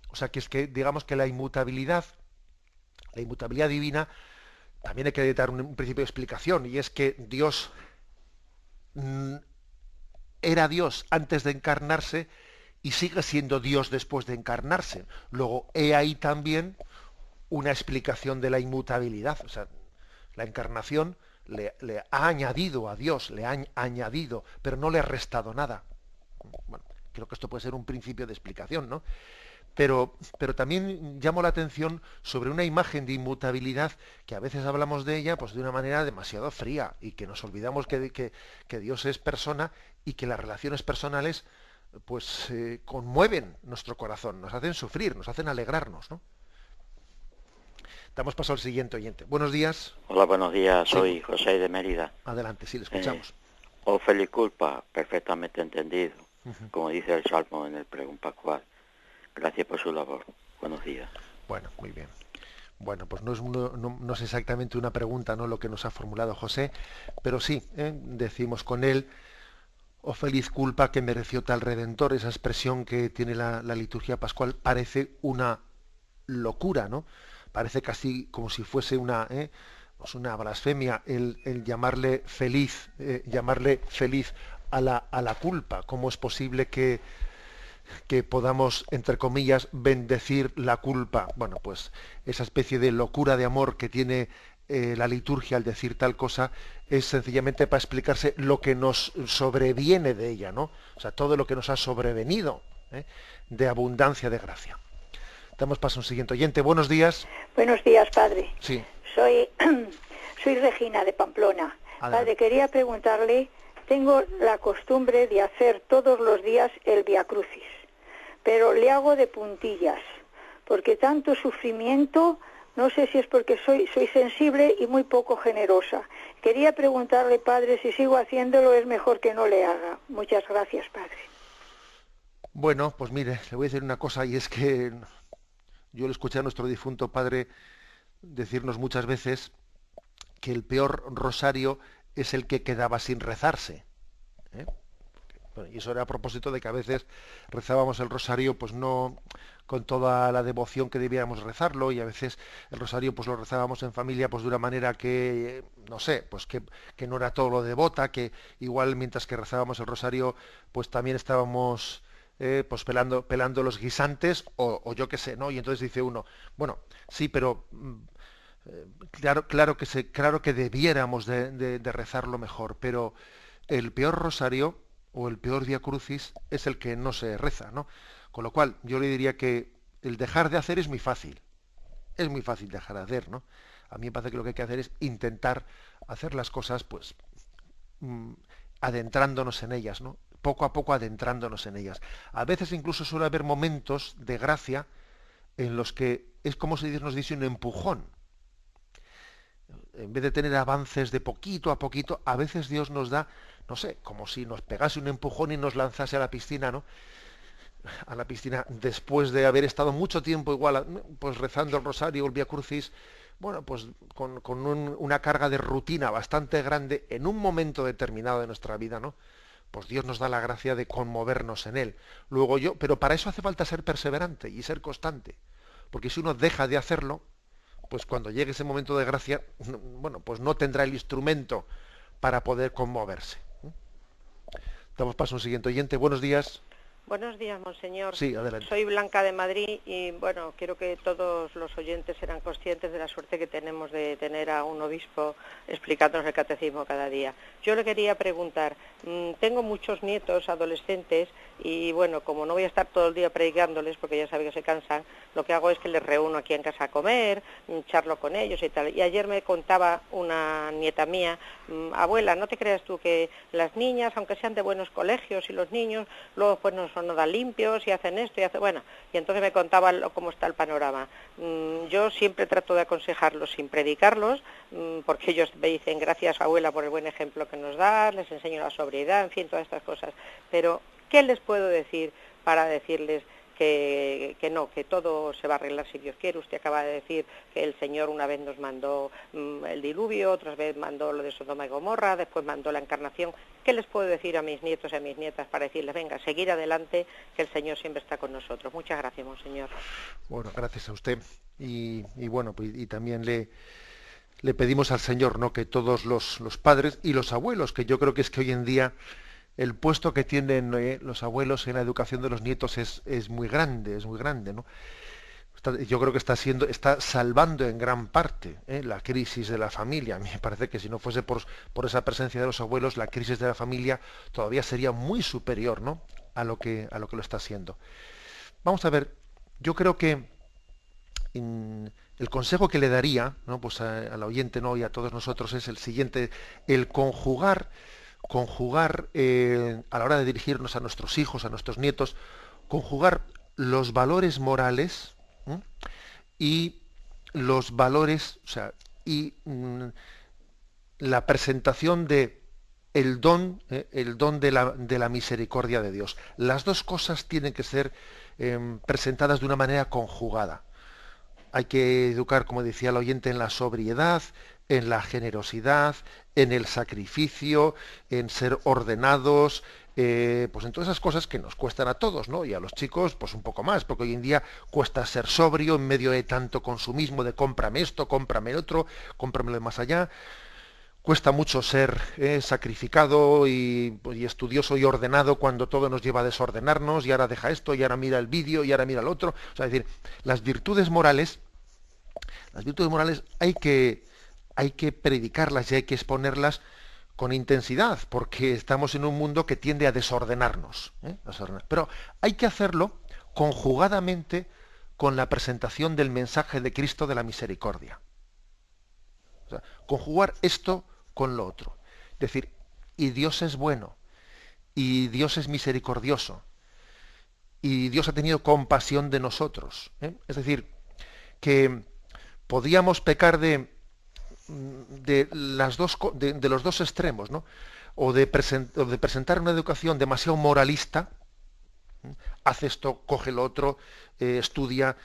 O sea, que es que, digamos que la inmutabilidad divina, también hay que dar un principio de explicación, y es que Dios era Dios antes de encarnarse y sigue siendo Dios después de encarnarse. Luego, he ahí también una explicación de la inmutabilidad. O sea, la encarnación le ha añadido a Dios, le ha añadido, pero no le ha restado nada. Bueno, creo que esto puede ser un principio de explicación, ¿no? Pero también llamo la atención sobre una imagen de inmutabilidad que a veces hablamos de ella pues de una manera demasiado fría, y que nos olvidamos que Dios es persona, y que las relaciones personales pues conmueven nuestro corazón, nos hacen sufrir, nos hacen alegrarnos, ¿no? Damos paso al siguiente oyente. Buenos días. Hola, buenos días. Sí. Soy José de Mérida. Adelante, sí, le escuchamos. O feliz culpa, perfectamente entendido, Uh-huh. como dice el Salmo en el pregón pascual. Gracias por su labor. Buenos días. Bueno, muy bien. Bueno, pues no es exactamente una pregunta, ¿no?, lo que nos ha formulado José, pero sí, decimos con él, o feliz culpa que mereció tal Redentor. Esa expresión que tiene la liturgia pascual parece una locura, ¿no? Parece casi como si fuese pues una blasfemia el llamarle feliz a la culpa. ¿Cómo es posible que podamos, entre comillas, bendecir la culpa? Bueno, pues esa especie de locura de amor que tiene la liturgia al decir tal cosa es sencillamente para explicarse lo que nos sobreviene de ella, ¿no? O sea, todo lo que nos ha sobrevenido, de abundancia de gracia. Damos paso a un siguiente oyente. Buenos días. Buenos días, padre. Sí. Soy Regina de Pamplona. Adelante. Padre, quería preguntarle, tengo la costumbre de hacer todos los días el Vía Crucis, pero le hago de puntillas, porque tanto sufrimiento, no sé si es porque soy sensible y muy poco generosa. Quería preguntarle, padre, si sigo haciéndolo es mejor que no le haga. Muchas gracias, padre. Bueno, pues mire, le voy a decir una cosa, y es que yo le escuché a nuestro difunto padre decirnos muchas veces que el peor rosario es el que quedaba sin rezarse, ¿eh? Bueno, y eso era a propósito de que a veces rezábamos el rosario pues no con toda la devoción que debíamos rezarlo, y a veces el rosario pues lo rezábamos en familia pues de una manera que, no sé, pues que no era todo lo devota, que igual mientras que rezábamos el rosario pues también estábamos pues pelando los guisantes, o yo qué sé, ¿no? Y entonces dice uno, bueno, sí, pero claro que debiéramos de rezarlo mejor, pero el peor rosario o el peor Vía Crucis es el que no se reza, ¿no? Con lo cual, yo le diría que el dejar de hacer es muy fácil dejar de hacer, ¿no? A mí me parece que lo que hay que hacer es intentar hacer las cosas, pues, adentrándonos en ellas, ¿no? Poco a poco adentrándonos en ellas. A veces incluso suele haber momentos de gracia en los que es como si Dios nos diese un empujón. En vez de tener avances de poquito a poquito, a veces Dios nos da, no sé, como si nos pegase un empujón y nos lanzase a la piscina, ¿no? A la piscina después de haber estado mucho tiempo igual, pues rezando el rosario, el Vía Crucis, bueno, pues con una carga de rutina bastante grande en un momento determinado de nuestra vida, ¿no? Pues Dios nos da la gracia de conmovernos en él. Pero para eso hace falta ser perseverante y ser constante, porque si uno deja de hacerlo, pues cuando llegue ese momento de gracia, bueno, pues no tendrá el instrumento para poder conmoverse. Damos paso a un siguiente oyente. Buenos días. Buenos días, monseñor. Sí, adelante. Soy Blanca de Madrid y, bueno, quiero que todos los oyentes sean conscientes de la suerte que tenemos de tener a un obispo explicándonos el catecismo cada día. Yo le quería preguntar, tengo muchos nietos adolescentes y, bueno, como no voy a estar todo el día predicándoles porque ya saben que se cansan, lo que hago es que les reúno aquí en casa a comer, charlo con ellos y tal. Y ayer me contaba una nieta mía, abuela, no te creas tú que las niñas, aunque sean de buenos colegios y los niños, luego pues no son nada limpios y hacen esto y hacen... Bueno, y entonces me contaba cómo está el panorama. Yo siempre trato de aconsejarlos sin predicarlos, porque ellos me dicen gracias abuela por el buen ejemplo que nos das, les enseño la sobriedad, en fin, todas estas cosas. Pero, ¿qué les puedo decir para decirles que no, que todo se va a arreglar si Dios quiere? Usted acaba de decir que el Señor una vez nos mandó el diluvio, otra vez mandó lo de Sodoma y Gomorra, después mandó la encarnación. ¿Qué les puedo decir a mis nietos y a mis nietas para decirles, venga, seguir adelante, que el Señor siempre está con nosotros? Muchas gracias, monseñor. Bueno, gracias a usted. Y bueno, pues, y también le pedimos al Señor, ¿no?, que todos los padres y los abuelos, que yo creo que es que hoy en día el puesto que tienen los abuelos en la educación de los nietos es muy grande, ¿no? Yo creo que está salvando en gran parte la crisis de la familia. A mí me parece que si no fuese por esa presencia de los abuelos, la crisis de la familia todavía sería muy superior, ¿no?, a lo que lo está siendo. Vamos a ver, yo creo que el consejo que le daría, ¿no?, pues al oyente, ¿no?, y a todos nosotros es el siguiente: el conjugar a la hora de dirigirnos a nuestros hijos, a nuestros nietos, conjugar los valores morales, ¿eh?, y los valores, o sea, y la presentación de el don de la misericordia de Dios. Las dos cosas tienen que ser presentadas de una manera conjugada. Hay que educar, como decía el oyente, en la sobriedad, en la generosidad, en el sacrificio, en ser ordenados, pues en todas esas cosas que nos cuestan a todos, ¿no? Y a los chicos, pues un poco más, porque hoy en día cuesta ser sobrio en medio de tanto consumismo de cómprame esto, cómprame el otro, cómprame lo de más allá. Cuesta mucho ser sacrificado y estudioso y ordenado cuando todo nos lleva a desordenarnos, y ahora deja esto, y ahora mira el vídeo, y ahora mira el otro. O sea, es decir, las virtudes morales hay que predicarlas y hay que exponerlas con intensidad, porque estamos en un mundo que tiende a desordenarnos. Pero hay que hacerlo conjugadamente con la presentación del mensaje de Cristo de la misericordia. O sea, conjugar esto con lo otro. Es decir, y Dios es bueno, y Dios es misericordioso, y Dios ha tenido compasión de nosotros. Es decir, que podíamos pecar de los dos extremos, ¿no? O de presentar una educación demasiado moralista, haz esto, coge lo otro, estudia,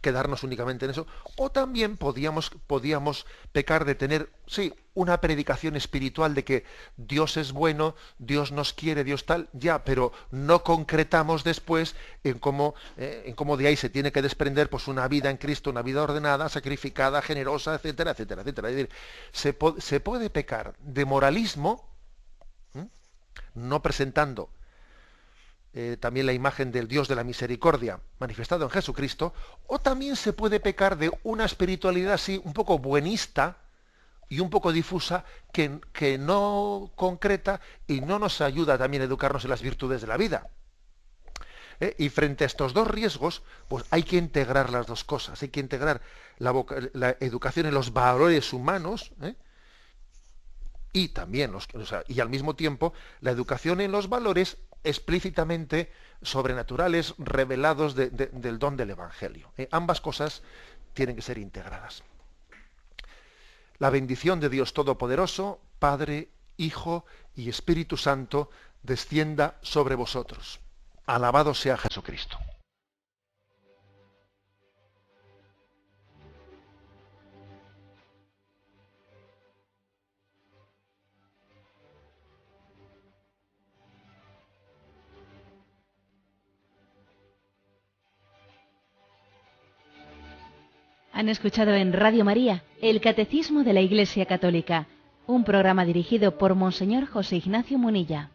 quedarnos únicamente en eso, o también podíamos pecar de tener, sí, una predicación espiritual de que Dios es bueno, Dios nos quiere, Dios tal, ya, pero no concretamos después en cómo de ahí se tiene que desprender pues una vida en Cristo, una vida ordenada, sacrificada, generosa, etcétera, etcétera, etcétera. Es decir, se puede pecar de moralismo, no presentando también la imagen del Dios de la misericordia manifestado en Jesucristo, o también se puede pecar de una espiritualidad así un poco buenista y un poco difusa que no concreta y no nos ayuda también a educarnos en las virtudes de la vida. Y frente a estos dos riesgos, pues hay que integrar las dos cosas, hay que integrar la educación en los valores humanos, y también y al mismo tiempo la educación en los valores explícitamente sobrenaturales, revelados del don del Evangelio. Ambas cosas tienen que ser integradas. La bendición de Dios Todopoderoso, Padre, Hijo y Espíritu Santo, descienda sobre vosotros. Alabado sea Jesucristo. Han escuchado en Radio María el Catecismo de la Iglesia Católica, un programa dirigido por Monseñor José Ignacio Munilla.